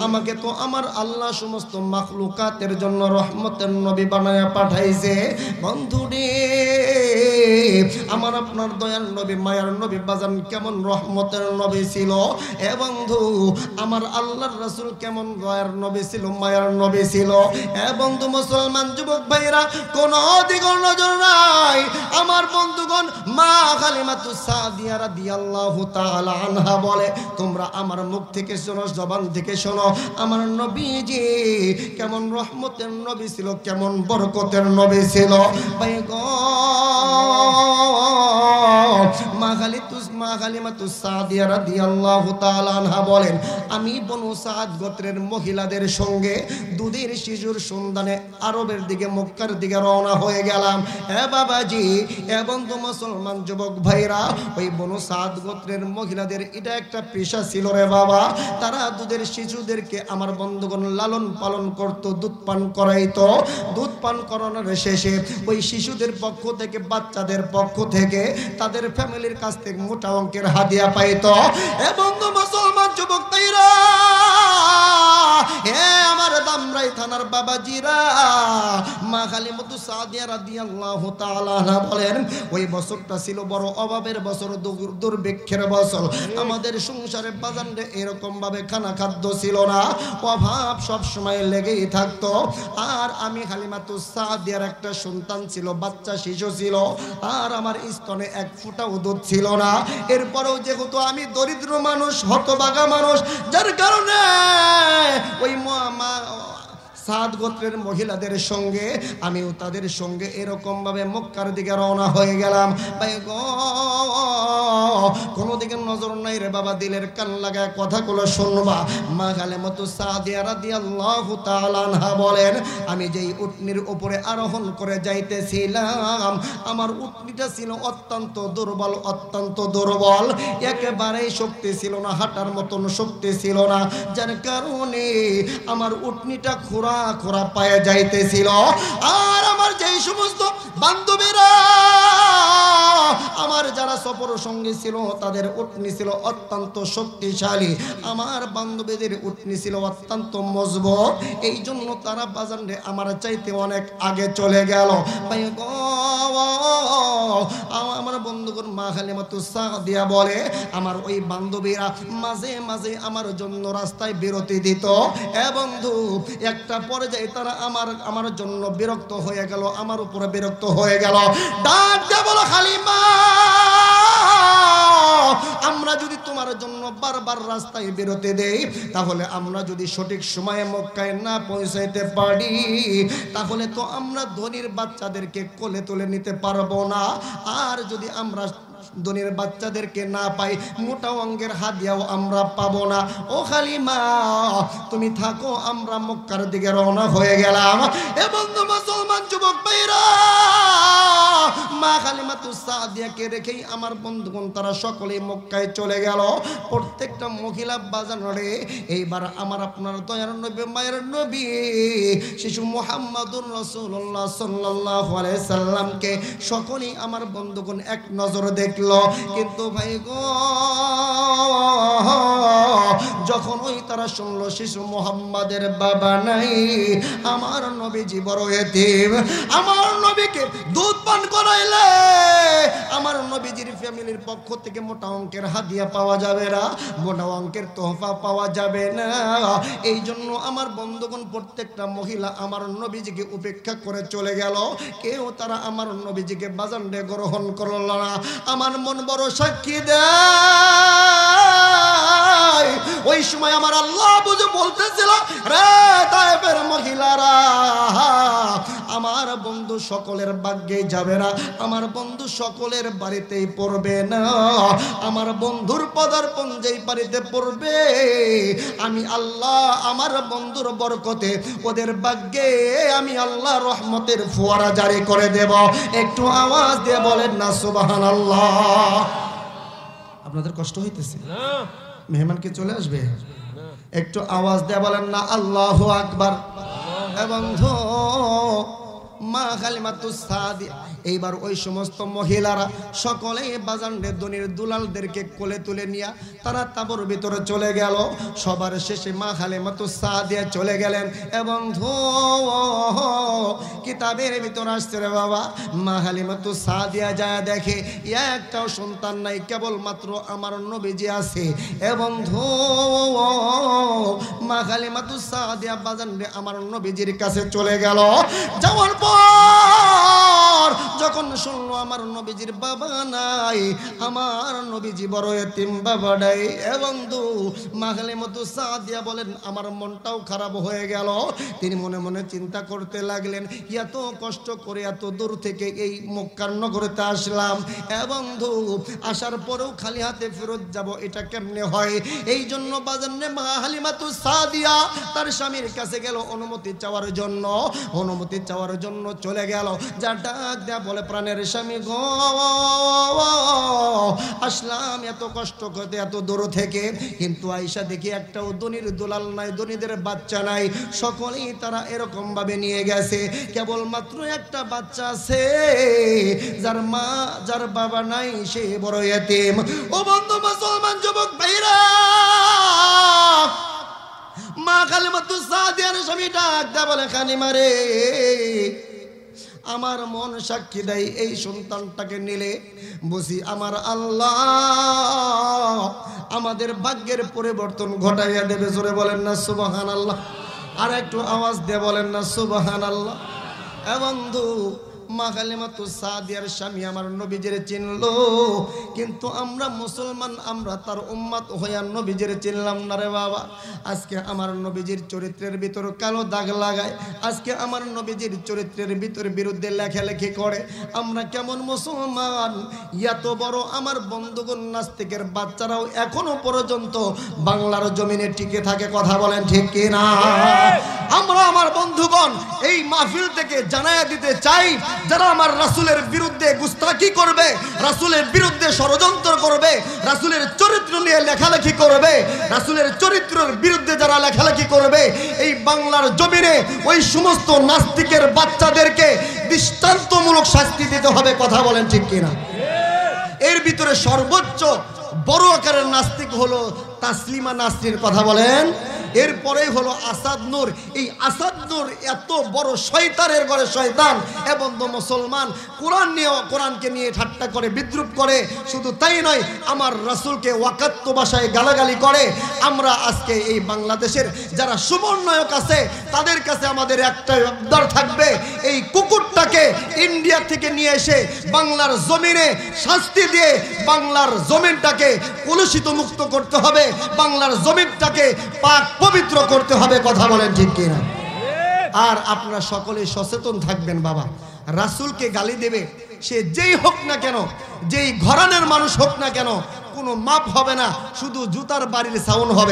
আমাকে তো আমার আল্লাহ সমস্ত মাখলুকাতের জন্য রহমতের নবী বানায়া পাঠাইছে বন্ধুরে আমার আপনার দয়ার নবী মায়ার নবী বাজান কেমন রহমতের নবী ছিল এ বন্ধু আমার আল্লাহর রাসূল কেমন দয়ার নবী ছিল মায়ার নবী ছিল এ বন্ধু মুসলমান যুবক ভাইরা কোন দিকে নজর নাই আমার বন্ধুগণ মা খালিমাতুস সাদিয়া রাদিয়াল্লাহু তাআলা আনহা বলে তোমরা আমার মুখ থেকে শোনো জবান থেকে শোনো আমার নবীজি কেমন রহমতের নবী ছিল কেমন বরকতের নবী ছিল ভাই গো মা খালিমাতুস সাদিয়া রাদিয়াল্লাহু তাআলা আনহা বলেন আমি বনু সাদ গোত্রের মহিলাদের সঙ্গে দুধের শিশুর সন্ধানে আরবের দিকে মক্কার দিকে রওনা হয়ে গেলাম হে বাবাজি এবং তো মুসলমান যুবক ভাইরা ওই বনু সাদ গোত্রের মহিলাদের এটা একটা পেশা ছিল রে বাবা তারা দুধের শিশুদেরকে আমার বন্ধুগণ লালন পালন করত দুধ পান করাইতো দুধ পান করানোর শেষে ওই শিশুদের পক্ষ থেকে বাচ্চাদের পক্ষ থেকে তাদের ফ্যামিলির কাছ থেকে মোটা অঙ্কের হাদিয়া পাইতো এবং তো মুসলমান যুবক ভাইরা হে আমার দামরাই থানার বাবাজিরা মা খালিমাতুস সাদিয়া রাদিয়াল্লাহু তাআলা আনহা বলেন ওই বছরটা ছিল বড় অভাবের বছর দুর্ভিক্ষের বছর আমাদের সংসারে বাজারে এরকম ভাবে খানা খাদ্য ছিল না অভাব সব সময় লেগেই থাকতো আর আমি খালিমাতুস সাদিয়ার একটা সন্তান ছিল বাচ্চা শিশু ছিল আর আমার স্তনে এক ফোঁটাও দুধ ছিল না এরপরেও যেহেতু আমি দরিদ্র মানুষ হতভাগা মানুষ যার কারণে ওই সাদ গোত্রের মহিলাদের সঙ্গে আমিও তাদের সঙ্গে এরকম ভাবে মক্কার দিকে রওনা হয়ে গেলাম ভাই গো কোনো দিকে নজর নাই রে বাবা দিলের কান লাগায় কথাগুলো শুনবা মা খালিমাতুস সাদিয়া রাদিয়াল্লাহু তাআলা আনহা বলেন আমি যেই উটনির উপরে আরোহণ করে যাইতেছিলাম আমার উটনিটা ছিল অত্যন্ত দুর্বল একেবারেই শক্তি ছিল না হাঁটার মতন শক্তি ছিল না যার কারণে আমার উটনিটা খোরা পায়ে যাইতেছিল আর আমার যেই সমস্ত বান্ধবীরা আমার যারা সফর সঙ্গী ছিল তাদের উটনি ছিল অত্যন্ত শক্তিশালী আমার বান্ধবীদের উটনি ছিল অত্যন্ত মজবুত এই জন্য তারা বাজারে আমার চাইতে অনেক আগে চলে গেল ভাই গো আমার বন্ধুগণ মা খালিমাতুস সাদিয়া বলে আমার ওই বান্ধবীরা মাঝে মাঝে আমার জন্য রাস্তায় বিরতি দিত এ বন্ধু একটা পর্যায়ে তারা আমার জন্য বিরক্ত হয়ে গেল আমার উপরে বিরক্ত হয়ে গেল ডাক দিয়ে বলো খালিমা আমরা যদি তোমার জন্য বারবার রাস্তায় বিরতি দেই তাহলে আমরা যদি সঠিক সময়ে মক্কায় না পৌঁছাইতে পারি তাহলে তো আমরা ধনীর বাচ্চাদেরকে কোলে তুলে নিতে পারবো না আর যদি আমরা ধনীর বাচ্চাদেরকে না পাই, মোটা অঙ্কের হাদিয়াও আমরা পাবো না। ও হালিমা তুমি থাকো, আমরা মক্কার দিকে রওনা হয়ে গেলাম। এ বন্ধু মুসলমান যুবক ভাইরা, মা হালিমাতুস সাদিয়াকে রেখেই আমার বন্ধুগণ তারা সকলেই মক্কায় চলে গেল। প্রত্যেকটা মহিলা বাজারে এইবার আমার আপনার দয়ার নবী মায়ের নবী শিশু মুহাম্মাদুর রাসূলুল্লাহ সাল্লাল্লাহু আলাইহি সাল্লামকে সকলেই আমার বন্ধুগণ এক নজর দেখলো। কিন্তু ভাই গো, যখন ওই তারা শুনলো শিশু মুহাম্মাদের বাবা নাই, আমার নবীজি বড় এতিম, আমার নবীকে দুধ পান করাইলে আমার নবীজির ফ্যামিলির পক্ষ থেকে মোটা অঙ্কের হাদিয়া পাওয়া যাবে না, মোটা অঙ্কের তোহফা পাওয়া যাবে না। এই জন্য আমার বন্ধুগণ প্রত্যেকটা মহিলা আমার নবীজিকে উপেক্ষা করে চলে গেল। কেউ তারা আমার নবীজিকে বাজারে গ্রহণ করল না। আমার মন বড় সাক্ষী দেয়, ওই সময় আমার আল্লাহ বুঝে বলতেছিল, রে তায়েফের মহিলারা, আমার বন্ধু সকলের ভাগ্যে যাবে না, আমার বন্ধু সকলের বাড়িতেই পড়বে না, আমার বন্ধুর পদার্পণ যেই বাড়িতে পড়বে আমি আল্লাহ আমার বন্ধুর বরকতে ওদের ভাগ্যে আমি আল্লাহ রহমতের ফোয়ারা জারি করে দেব। একটু আওয়াজ দিয়ে বলেন না সুবহানাল্লাহ। আপনাদের কষ্ট হইতেছে? মেহমানকে চলে আসবে, একটু আওয়াজ দিয়ে বলেন না আল্লাহু আকবার। বন্ধু মা হালিমাতুস সাদিয়া এইবার ওই সমস্ত মহিলারা সকলেই বাজারে ধনীর দুলালদেরকে কোলে তুলে নিয়ে তারা তাঁবুর ভিতরে চলে গেল। সবার শেষে মা হালিমাতুস সাদিয়া চলে গেলেন। এবং কিতাবের ভিতর আসছে রে বাবা, মা হালিমাতুস সাদিয়া যায় দেখে একটাও সন্তান নাই, কেবলমাত্র আমার নবীজি আছে। এবং মা হালিমাতুস সাদিয়া বাজারে আমার নবীজির কাছে চলে গেল। যাওয়ার পর যখন শুনলো আমার নবীজির বাবা নাই, আমার নবীজি বড় এতিম বাবা নাই, এবং মা হালিমাতুস সাদিয়া বলেন আমার মনটাও খারাপ হয়ে গেল। তিনি মনে মনে চিন্তা করতে লাগলেন, এত কষ্ট করে এত দূর থেকে এই মক্কার নগরীতে আসলাম, এবং আসার পরেও খালি হাতে ফেরত যাব, এটা কেমনে হয়? এই জন্য বাজারে মা হালিমাতুস সাদিয়া তার স্বামীর কাছে গেল অনুমতি চাওয়ার জন্য। অনুমতি চাওয়ার জন্য চলে গেল। যা ডাক দেয়া বলে, প্রাণের স্বামী গো, আসলাম এত কষ্ট করতে এত দূর থেকে, কিন্তু আইসা দেখি একটাও ধনীর দুলাল নাই, ধনীদের বাচ্চা নাই, সকলেই তারা এরকম ভাবে নিয়ে গেছে। কেবলমাত্র একটা বাচ্চা আছে, যার মা যার বাবা নাই, সে বড় এতিম। ও বন্ধু মুসলমান যুবক ভাইরা, মা হালিমাতুস সাদিয়ার স্বামী ডাক দেয়া বলে, হালিমা রে, আমার মন সাক্ষী দেয় এই সন্তানটাকে নিলে বুঝি আমার আল্লাহ আমাদের ভাগ্যের পরিবর্তন ঘটাইয়া দেবে। জোরে বলেন না সুবহানাল্লাহ। আর একটু আওয়াজ দিয়ে বলেন না সুবহানাল্লাহ। বন্ধু মা হালিমাতুস সাদিয়ার স্বামী আমার নবীজির চিনলো, কিন্তু আমরা মুসলমান, আমরা তার উম্মত হইয়া নবীজির চিনলাম না রে বাবা। আজকে আমার নবীজির চরিত্রের ভিতর কালো দাগ লাগায়, আজকে আমার নবীজির চরিত্রের ভিতর বিরুদ্ধে লেখালেখি করে। আমরা কেমন মুসলমান? এত বড় আমার বন্ধুগণ নাস্তিকের বাচ্চারাও এখনো পর্যন্ত বাংলার জমিনে টিকে থাকে। কথা বলেন ঠিক কি না? আমরা আমার বন্ধুগণ এই মাহফিল থেকে জানাইয়া দিতে চাই, যারা আমার রাসূলের বিরুদ্ধে গুস্তাখি করবে, রাসূলের বিরুদ্ধে ষড়যন্ত্র করবে, রাসূলের চরিত্র নিয়ে লেখালেখি করবে, রাসূলের চরিত্রের বিরুদ্ধে যারা লেখালেখি করবে, এই বাংলার জমিনে ওই সমস্ত নাস্তিকের বাচ্চাদেরকে দৃষ্টান্তমূলক শাস্তি দিতে হবে। কথা বলেন ঠিক কিনা? এর ভিতরে সর্বোচ্চ বড় আকারের নাস্তিক হলো তাসলিমা নাসরিন। কথা বলেন। এরপরেই হলো আসাদ নূর। এই আসাদ নূর এত বড় শয়তানের ঘরে শয়তান, এবং মুসলমান কোরআনকে নিয়ে ঠাট্টা করে, বিদ্রুপ করে। শুধু তাই নয়, আমার রাসূলকে ওয়াকাত্ত ভাষায় গালাগালি করে। আমরা আজকে এই বাংলাদেশের যারা সমন্বয়ক আছে, তাদের কাছে আমাদের একটাই আবদার থাকবে, এই কুকুরটাকে ইন্ডিয়া থেকে নিয়ে এসে বাংলার জমিনে শাস্তি দিয়ে বাংলার জমিনটাকে কলুষিত মুক্ত করতে হবে, বাংলার জমিনটাকে পাক পবিত্র করতে হবে। কথা বলেন ঠিক কিনা? আর আপনারা সকলে সচেতন থাকবেন বাবা। রাসূলকে গালি দেবে সে যেই হোক না কেন, যেই ঘরানার মানুষ হোক না কেন কোনো মাপ হবে না, শুধু জুতার বাড়ির সাউন্ড হবে।